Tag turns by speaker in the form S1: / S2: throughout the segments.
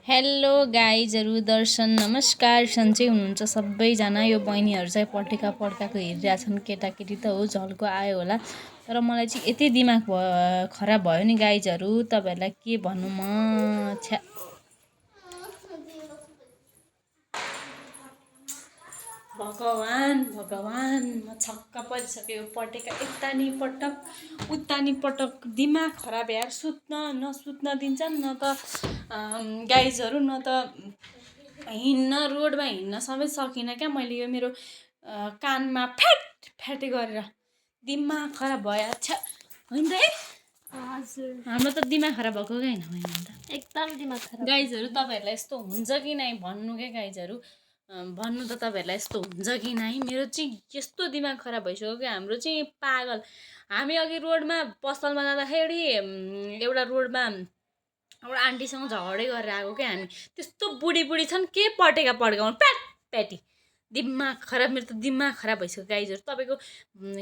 S1: Hello गाइजहरू दर्शन नमस्कार सन्चै हुनुहुन्छ सबैजना। यो बहिनीहरू चाहिँ पटेका पड्काएको हेरिरहेछन्। केटाकेटी त हो झल्को आयो होला, तर मलाई चाहिँ यति दिमाग खराब भयो नि गाइजहरू, तपाईँहरूलाई के भन्नु म। छ्या भगवान् भगवान्, म छक्क परिसक्यो। पटेका यतानी पटक उतानी पटक, दिमाग खराब यार। नसुत्न दिन्छन्, न त गाइजहरू, न त रोडमा हिँड्न समेत सकिनँ क्या मैले। यो मेरो कानमा फ्याटे गरेर दिमाग खराब भयो। अच्छा होइन त है, हजुर हाम्रो त दिमाग खराब भएको क्या होइन त, एकदम दिमाग खराब। गाइजहरू तपाईँहरूलाई यस्तो हुन्छ कि नै भन्नु क्या गाइजहरू, भन्नु त तपाईँहरूलाई यस्तो हुन्छ कि नै। मेरो चाहिँ यस्तो दिमाग खराब भइसक्यो कि हाम्रो चाहिँ पागल। हामी अघि रोडमा पसलमा जाँदाखेरि एउटा रोडमा एउटा आन्टीसँग झगडै गरेर आएको क्या हामी। त्यस्तो बुढी छन्, के पटेका पड्काउनु, प्याटी। दिमाग खराब, मेरो त दिमाग खराब भइसक्यो गाइजहरू। तपाईँको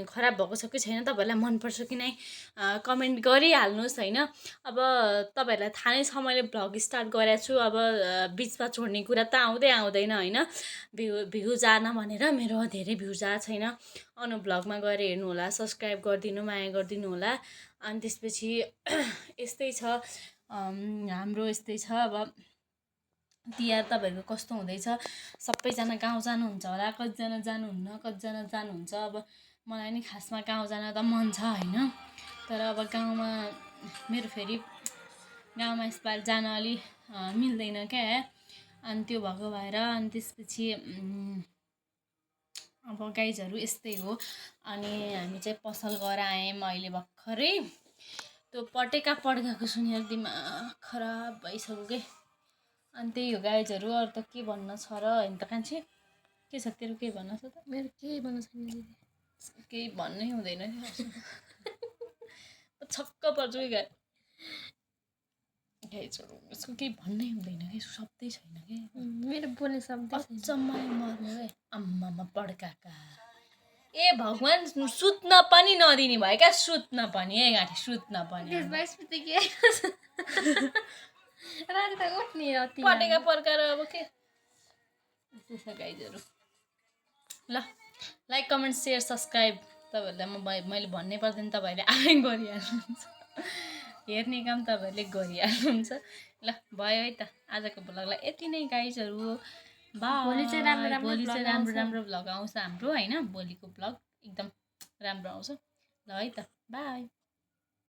S1: खराब भएको छ कि छैन, तपाईँहरूलाई मनपर्छ कि नै कमेन्ट गरिहाल्नुहोस् होइन। अब तपाईँहरूलाई थाहा नै छ मैले भ्लग स्टार्ट गरेको छु। अब बिचमा छोड्ने कुरा त आउँदैन होइन। भ्यू जान भनेर मेरो धेरै भ्यू जाएको छैन। अनु भ्लगमा गएर हेर्नु होला, सब्सक्राइब गरिदिनु, माया गरिदिनु होला। अनि त्यसपछि यस्तै छ हाम्रो, यस्तै छ। अब तिहार तपाईँहरूको कस्तो हुँदैछ? सबैजना गाउँ जानुहुन्छ होला, कतिजना जानुहुन्न, कतिजना जानुहुन्छ। अब मलाई नि खासमा गाउँ जान त मन छ होइन, तर अब गाउँमा मेरो फेरि गाउँमा यसपालि जान अलि मिल्दैन क्या। अनि त्यो भएको भएर अनि त्यसपछि अब गाइजहरू यस्तै हो। अनि हामी चाहिँ पसल गएर आयौँ अहिले भर्खरै। त्यो पटेका पड्काएको सुनेर दिमाग खराब भइसक्यो के। अनि त्यही हो गाइजहरू, अरू त के भन्न छ र होइन त कान्छी? के छ तेरो, केही भन्न छ त? मेरो केही भन्न छैन दिदी, केही भन्नै हुँदैन कि छक्क पर्छु कि गाइजहरू, यसको केही भन्नै हुँदैन कि, शब्दै छैन कि मेरो बोल्ने शब्द। अचम्मै मर्नु है, आम्मामा पड्काका। ए भगवान्, सुत्न पनि नदिने भयो क्या, सुत्न पनि है गाँठी, सुत्न पनि। पटेका पड्काएर अब के त्यस्तो छ गाइजहरू। ल लाइक कमेन्ट सेयर सब्सक्राइब तपाईँहरूलाई मैले भन्नै पर्दैन, तपाईँहरूले आफै गरिहाल्नुहुन्छ। हेर्ने काम तपाईँहरूले गरिहाल्नुहुन्छ। ल भयो है त, आजको भ्लगलाई यति नै गाइजहरू। भोलि चाहिँ राम्रो भ्लग आउँछ हाम्रो होइन। भोलिको भ्लग एकदम राम्रो आउँछ। ल है त, बाई।